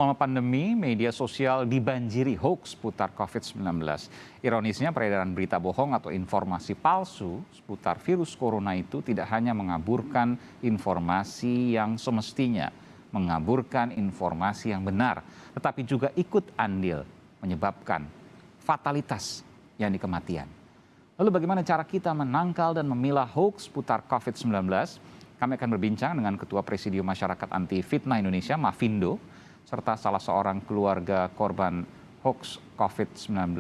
Selama pandemi, media sosial dibanjiri hoax seputar COVID-19. Ironisnya, peredaran berita bohong atau informasi palsu seputar virus corona itu tidak hanya mengaburkan informasi yang semestinya, mengaburkan informasi yang benar, tetapi juga ikut andil menyebabkan fatalitas, yakni kematian. Lalu bagaimana cara kita menangkal dan memilah hoax seputar COVID-19? Kami akan berbincang dengan Ketua Presidium Masyarakat Anti Fitnah Indonesia, Mafindo, serta salah seorang keluarga korban hoax COVID-19,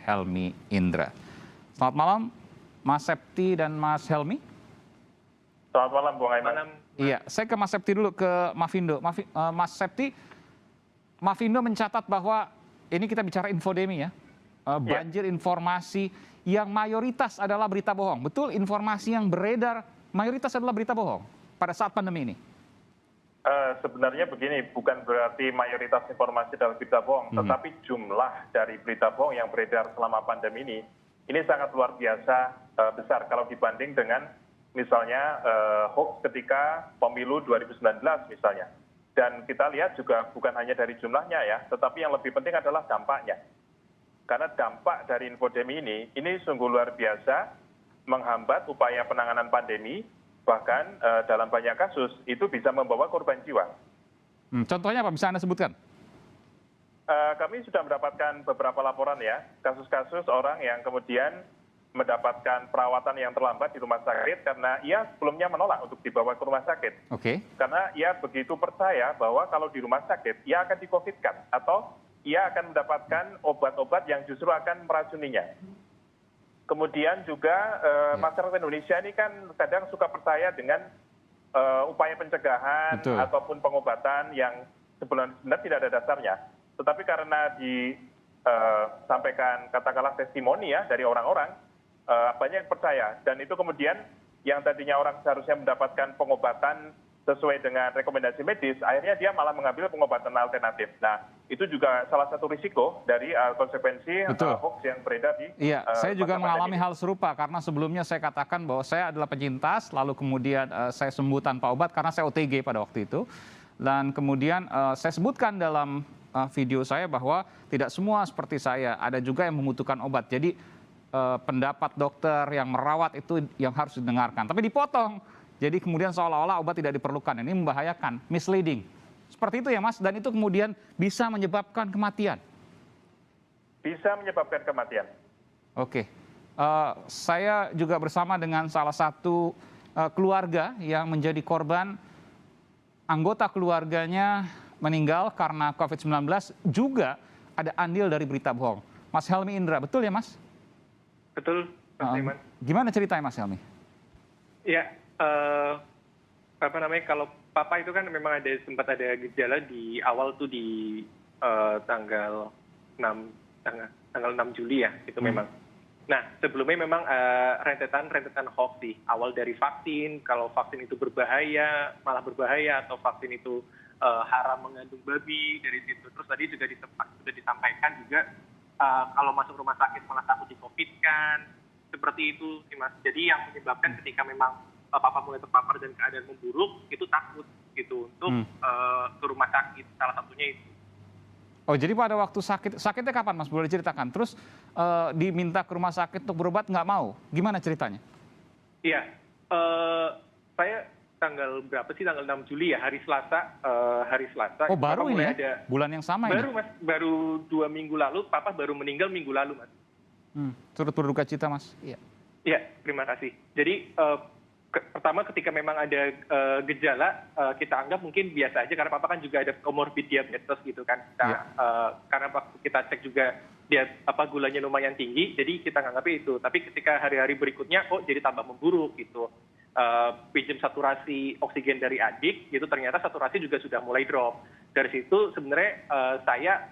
Helmi Indra. Selamat malam, Mas Septi dan Mas Helmi. Selamat malam, Bung Aiman. Iya, saya ke Mas Septi dulu, ke Mafindo. Mas Septi, Mafindo mencatat bahwa ini kita bicara infodemi ya, banjir informasi yang mayoritas adalah berita bohong. Betul, informasi yang beredar mayoritas adalah berita bohong pada saat pandemi ini? Sebenarnya begini, bukan berarti mayoritas informasi adalah berita bohong, tetapi jumlah dari berita bohong yang beredar selama pandemi ini sangat luar biasa besar kalau dibanding dengan misalnya hoax ketika pemilu 2019 misalnya. Dan kita lihat juga bukan hanya dari jumlahnya ya, tetapi yang lebih penting adalah dampaknya. Karena dampak dari infodemi ini sungguh luar biasa menghambat upaya penanganan pandemi. Bahkan dalam banyak kasus itu bisa membawa korban jiwa. Contohnya apa bisa Anda sebutkan? Kami sudah mendapatkan beberapa laporan ya, kasus-kasus orang yang kemudian mendapatkan perawatan yang terlambat di rumah sakit karena ia sebelumnya menolak untuk dibawa ke rumah sakit. Oke. Karena ia begitu percaya bahwa kalau di rumah sakit ia akan di-COVID-kan atau ia akan mendapatkan obat-obat yang justru akan meracuninya. Kemudian juga masyarakat Indonesia ini kan kadang suka percaya dengan upaya pencegahan ataupun pengobatan yang sebenarnya tidak ada dasarnya. Tetapi karena disampaikan katakanlah testimoni ya dari orang-orang, banyak yang percaya. Dan itu kemudian yang tadinya orang seharusnya mendapatkan pengobatan sesuai dengan rekomendasi medis, akhirnya dia malah mengambil pengobatan alternatif. Nah, itu juga salah satu risiko dari konsekuensi hoax yang beredar di Iya, saya juga mengalami hal serupa karena sebelumnya saya katakan bahwa saya adalah penyintas, lalu kemudian saya sembuh tanpa obat karena saya OTG pada waktu itu. Dan kemudian saya sebutkan dalam video saya bahwa tidak semua seperti saya, ada juga yang membutuhkan obat. Jadi pendapat dokter yang merawat itu yang harus didengarkan, tapi dipotong. Jadi kemudian seolah-olah obat tidak diperlukan. Ini membahayakan, misleading. Seperti itu ya Mas, dan itu kemudian bisa menyebabkan kematian. Bisa menyebabkan kematian. Oke. Saya juga bersama dengan salah satu keluarga yang menjadi korban, anggota keluarganya meninggal karena COVID-19, juga ada andil dari berita bohong. Mas Helmi Indra, betul ya Mas? Betul, Mas Iman. Gimana ceritanya Mas Helmi? Ya, kalau papa itu kan memang sempat ada gejala di awal tuh di tanggal 6 Juli ya, itu memang. Nah, sebelumnya memang rentetan hoax sih. Awal dari vaksin, kalau vaksin itu berbahaya, malah berbahaya, atau vaksin itu haram mengandung babi, dari situ. Terus tadi juga sudah disampaikan juga kalau masuk rumah sakit malah takut di-COVID-kan, seperti itu sih Mas. Jadi yang menyebabkan ketika memang papa mulai terpapar dan keadaan memburuk, itu takut gitu untuk ke rumah sakit, salah satunya itu. Oh, jadi pada waktu sakitnya kapan Mas? Boleh diceritakan? Terus diminta ke rumah sakit untuk berobat nggak mau? Gimana ceritanya? Iya, saya tanggal berapa sih? Tanggal 6 Juli ya, hari Selasa. Oh, baru ini ya? Ada, bulan yang sama baru, ini? Mas, baru 2 minggu lalu, papa baru meninggal minggu lalu Mas. Turut berduka cita Mas. Iya. Iya, terima kasih. Jadi pertama ketika memang ada gejala, kita anggap mungkin biasa aja karena papa kan juga ada comorbid diabetes gitu kan. Karena waktu kita cek juga dia gulanya lumayan tinggi, jadi kita nganggapnya itu. Tapi ketika hari-hari berikutnya kok jadi tambah memburuk gitu. Pinjam saturasi oksigen dari adik, gitu ternyata saturasi juga sudah mulai drop. Dari situ sebenarnya saya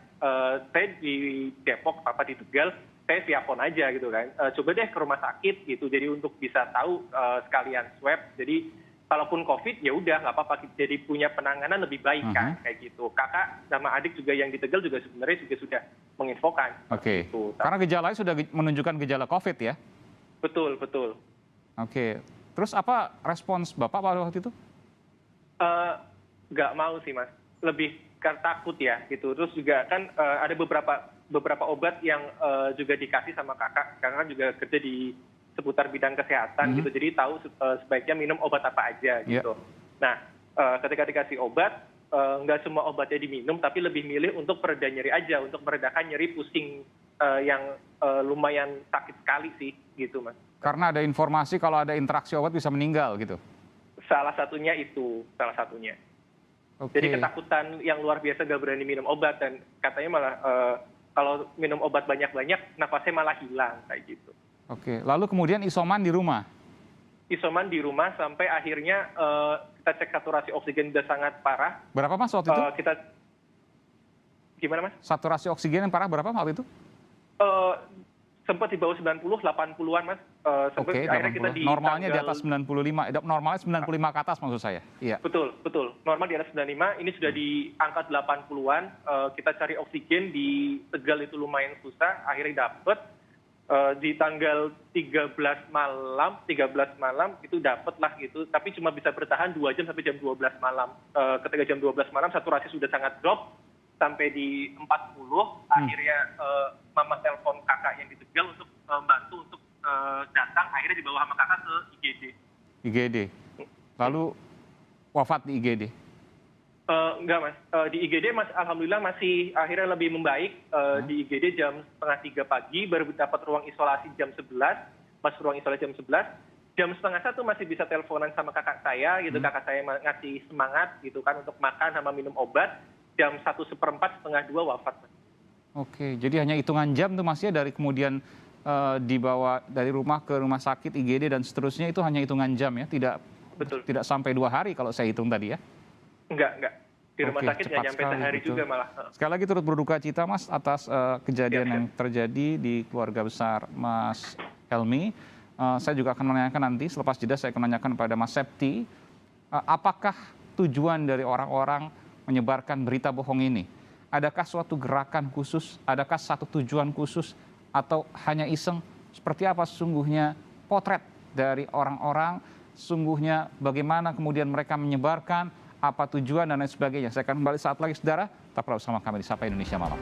di Depok, papa di Tegal, saya telepon aja gitu kan, coba deh ke rumah sakit gitu, jadi untuk bisa tahu sekalian swab, jadi kalaupun COVID ya udah nggak apa-apa, jadi punya penanganan lebih baik kan, kayak gitu. Kakak sama adik juga yang di Tegal juga sebenarnya juga sudah menginfokan. Oke, karena gejalanya sudah menunjukkan gejala COVID ya? Betul, betul. Oke, terus apa respons Bapak pada waktu itu? Nggak mau sih Mas, lebih karena takut ya gitu. Terus juga kan ada beberapa obat yang juga dikasih sama kakak kan juga kerja di seputar bidang kesehatan gitu, jadi tahu sebaiknya minum obat apa aja gitu. Nah ketika dikasih obat, nggak semua obatnya diminum, tapi lebih milih untuk pereda nyeri aja, untuk meredakan nyeri pusing yang lumayan sakit sekali sih gitu Mas. Karena ada informasi kalau ada interaksi obat bisa meninggal gitu. Salah satunya. Oke. Jadi ketakutan yang luar biasa, gak berani minum obat, dan katanya malah kalau minum obat banyak-banyak nafasnya malah hilang kayak gitu. Oke, lalu kemudian isoman di rumah. Isoman di rumah sampai akhirnya kita cek saturasi oksigen udah sangat parah. Berapa Mas waktu itu? Gimana Mas? Saturasi oksigen yang parah berapa waktu itu? Sempat di bawah 90, 80-an Mas. Oke, Akhirnya kita normalnya di atas 95, normalnya 95 ke atas maksud saya. Iya. Betul. Normal di atas 95, ini sudah di angka 80-an. Kita cari oksigen di Tegal itu lumayan susah, akhirnya dapet. Di tanggal 13 malam itu dapet lah gitu, tapi cuma bisa bertahan 2 jam sampai jam 12 malam. Ketika jam 12 malam saturasi sudah sangat drop sampai di 40, akhirnya mama telepon kakak yang di Tegal untuk bantu untuk datang, akhirnya dibawa sama kakak ke IGD. Lalu wafat di IGD? Enggak Mas, di IGD Mas alhamdulillah masih akhirnya lebih membaik. Di IGD jam 2:30 pagi baru dapat ruang isolasi jam 11, masuk ruang isolasi jam 11. Jam 12:30 masih bisa teleponan sama kakak saya gitu, kakak saya ngasih semangat gitu kan untuk makan sama minum obat. Jam 1:15, setengah 2 wafat Mas. Oke, jadi hanya hitungan jam tuh Mas ya, dari kemudian dibawa dari rumah ke rumah sakit IGD dan seterusnya, itu hanya hitungan jam ya, tidak sampai 2 hari kalau saya hitung tadi ya? Enggak. Di rumah sakit nggak nyampe sehari juga malah. Sekali lagi turut berduka cita Mas atas kejadian yang terjadi di keluarga besar Mas Helmy. Saya juga akan menanyakan nanti, selepas jeda saya akan menanyakan pada Mas Septi, apakah tujuan dari orang-orang menyebarkan berita bohong ini? Adakah suatu gerakan khusus, adakah satu tujuan khusus, atau hanya iseng? Seperti apa sesungguhnya potret dari orang-orang, sesungguhnya bagaimana kemudian mereka menyebarkan, apa tujuan dan lain sebagainya. Saya akan kembali saat lagi saudara, tetaplah bersama kami di Sapa Indonesia Malam.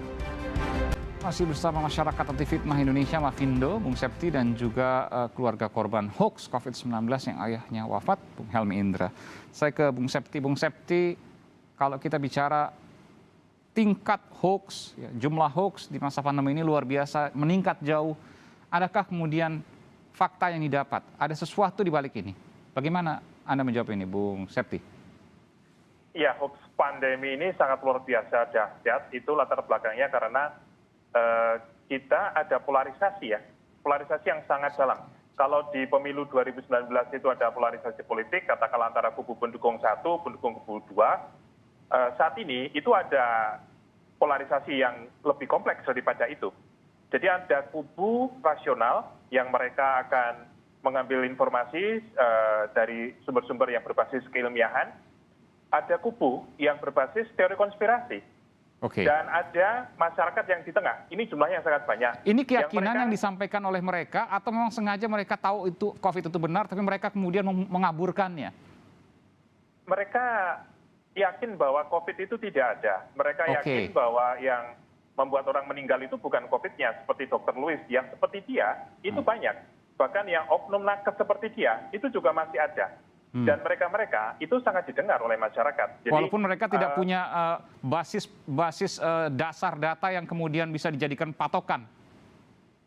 Masih bersama masyarakat anti fitnah Indonesia, Mafindo, Bung Septi dan juga keluarga korban hoax COVID-19 yang ayahnya wafat, Bung Helmy Indra. Saya ke Bung Septi. Bung Septi, kalau kita bicara tingkat hoax, ya, jumlah hoax di masa pandemi ini luar biasa, meningkat jauh. Adakah kemudian fakta yang didapat? Ada sesuatu di balik ini? Bagaimana Anda menjawab ini, Bung Septi? Ya, hoax pandemi ini sangat luar biasa dahsyat. Itu latar belakangnya karena kita ada polarisasi ya, polarisasi yang sangat dalam. Kalau di pemilu 2019 itu ada polarisasi politik, katakanlah antara kubu pendukung 1, pendukung kubu 2. Saat ini itu ada polarisasi yang lebih kompleks daripada itu. Jadi ada kubu rasional yang mereka akan mengambil informasi dari sumber-sumber yang berbasis keilmiahan. Ada kubu yang berbasis teori konspirasi. Dan ada masyarakat yang di tengah. Ini jumlahnya sangat banyak. Ini keyakinan yang disampaikan oleh mereka atau memang sengaja mereka tahu itu COVID itu benar, tapi mereka kemudian mengaburkannya? Mereka yakin bahwa COVID itu tidak ada. Mereka yakin bahwa yang membuat orang meninggal itu bukan COVID-nya, seperti Dr. Louis. Yang seperti dia, itu banyak. Bahkan yang oknum nakes seperti dia, itu juga masih ada. Dan mereka itu sangat didengar oleh masyarakat. Jadi, walaupun mereka tidak punya basis dasar data yang kemudian bisa dijadikan patokan.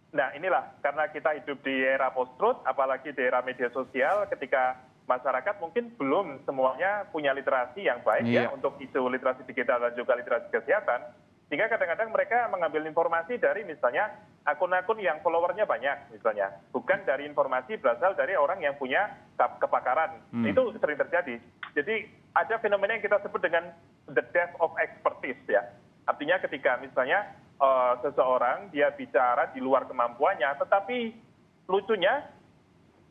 Nah inilah, karena kita hidup di era post-truth, apalagi di era media sosial, ketika masyarakat mungkin belum semuanya punya literasi yang baik ya untuk isu literasi digital dan juga literasi kesehatan. Sehingga kadang-kadang mereka mengambil informasi dari misalnya akun-akun yang followernya banyak misalnya. Bukan dari informasi berasal dari orang yang punya kepakaran. Itu sering terjadi. Jadi ada fenomena yang kita sebut dengan the death of expertise ya. Artinya ketika misalnya seseorang dia bicara di luar kemampuannya, tetapi lucunya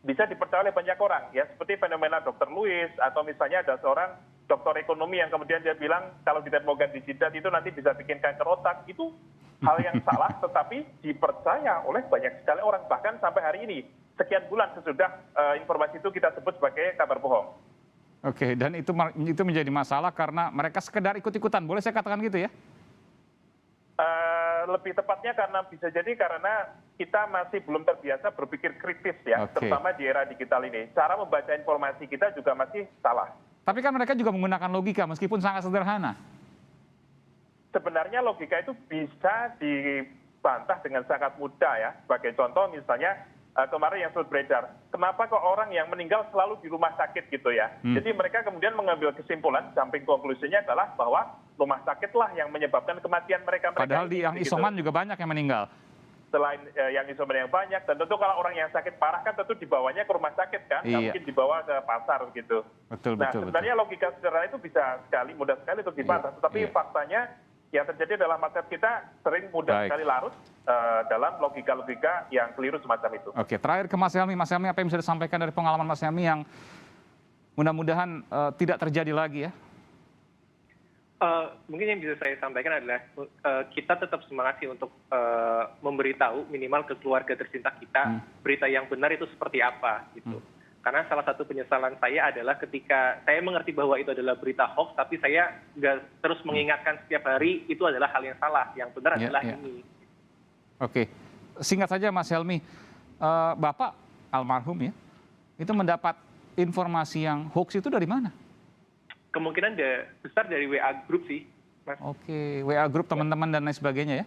bisa dipercaya oleh banyak orang ya. Seperti fenomena Dr. Louis atau misalnya ada seorang dokter ekonomi yang kemudian dia bilang kalau ditemukan di jidat itu nanti bisa bikin kanker otak. Itu hal yang salah tetapi dipercaya oleh banyak sekali orang, bahkan sampai hari ini sekian bulan sesudah informasi itu kita sebut sebagai kabar bohong. Oke, dan itu menjadi masalah karena mereka sekedar ikut-ikutan. Boleh saya katakan gitu ya? Lebih tepatnya karena bisa jadi karena kita masih belum terbiasa berpikir kritis ya, terutama di era digital ini. Cara membaca informasi kita juga masih salah. Tapi kan mereka juga menggunakan logika meskipun sangat sederhana. Sebenarnya logika itu bisa dibantah dengan sangat mudah ya. Sebagai contoh misalnya kemarin yang sempat beredar, kenapa kok orang yang meninggal selalu di rumah sakit gitu ya. Jadi mereka kemudian mengambil kesimpulan, samping konklusinya adalah bahwa rumah sakitlah yang menyebabkan kematian mereka. Padahal di yang isoman juga banyak yang meninggal. Selain yang isoman yang banyak, dan tentu kalau orang yang sakit parah kan tentu dibawanya ke rumah sakit kan, nggak mungkin dibawa ke pasar gitu. Nah sebenarnya logika sederhana itu bisa sekali, mudah sekali untuk dibantah, tetapi faktanya yang terjadi adalah masyarakat kita sering mudah sekali larut dalam logika-logika yang keliru semacam itu. Oke, terakhir ke Mas Helmy. Mas Helmy, apa yang bisa disampaikan dari pengalaman Mas Helmy yang mudah-mudahan tidak terjadi lagi ya? Mungkin yang bisa saya sampaikan adalah kita tetap semangat sih untuk memberitahu minimal ke keluarga tercinta kita berita yang benar itu seperti apa gitu. Karena salah satu penyesalan saya adalah ketika saya mengerti bahwa itu adalah berita hoax, tapi saya nggak terus mengingatkan setiap hari itu adalah hal yang salah, yang benar adalah ini. Oke, singkat saja Mas Helmy, Bapak almarhum ya, itu mendapat informasi yang hoax itu dari mana? Kemungkinan besar dari WA Group sih, Mas. Oke, WA Group teman-teman dan lain sebagainya ya?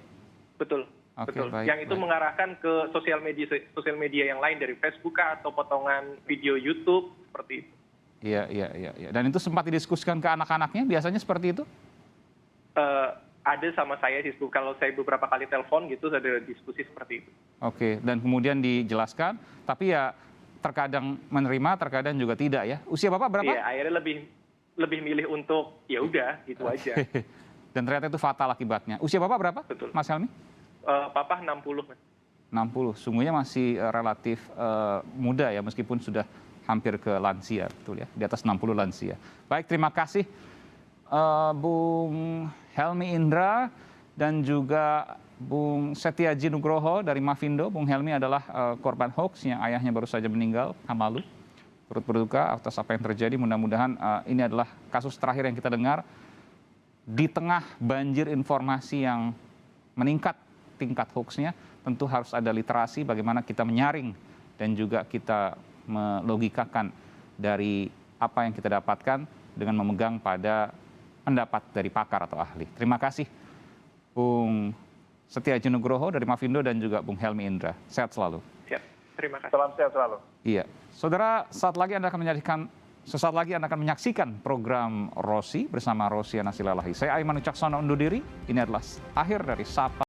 Betul. Betul. Yang itu mengarahkan ke sosial media yang lain dari Facebook atau potongan video YouTube seperti itu. Iya. Dan itu sempat didiskusikan ke anak-anaknya biasanya seperti itu? Ada sama saya sih, kalau saya beberapa kali telepon gitu ada diskusi seperti itu. Oke, dan kemudian dijelaskan, tapi ya terkadang menerima, terkadang juga tidak ya. Usia Bapak berapa? Iya, akhirnya lebih milih untuk ya udah gitu aja. Dan ternyata itu fatal akibatnya. Usia Bapak berapa? Betul. Mas Helmy? Papa 60, Mas. 60, sungguhnya masih relatif muda ya, meskipun sudah hampir ke lansia, betul ya, di atas 60 lansia. Baik, terima kasih Bung Helmy Indra dan juga Bung Setiaji Nugroho dari Mafindo. Bung Helmy adalah korban hoax yang ayahnya baru saja meninggal, Kamalu. Turut berduka atas apa yang terjadi, mudah-mudahan ini adalah kasus terakhir yang kita dengar. Di tengah banjir informasi yang meningkat tingkat hoaxnya, tentu harus ada literasi bagaimana kita menyaring dan juga kita melogikakan dari apa yang kita dapatkan dengan memegang pada pendapat dari pakar atau ahli. Terima kasih Bung Setiaji Nugroho dari Mafindo dan juga Bung Helmy Indra. Sehat selalu. Siap. Terima kasih. Salam sehat selalu. Iya. Saudara, sesaat lagi Anda akan menyaksikan program Rosi bersama Rosiana Silalahi. Saya Aiman Wicaksono undur diri. Ini adalah akhir dari Sapa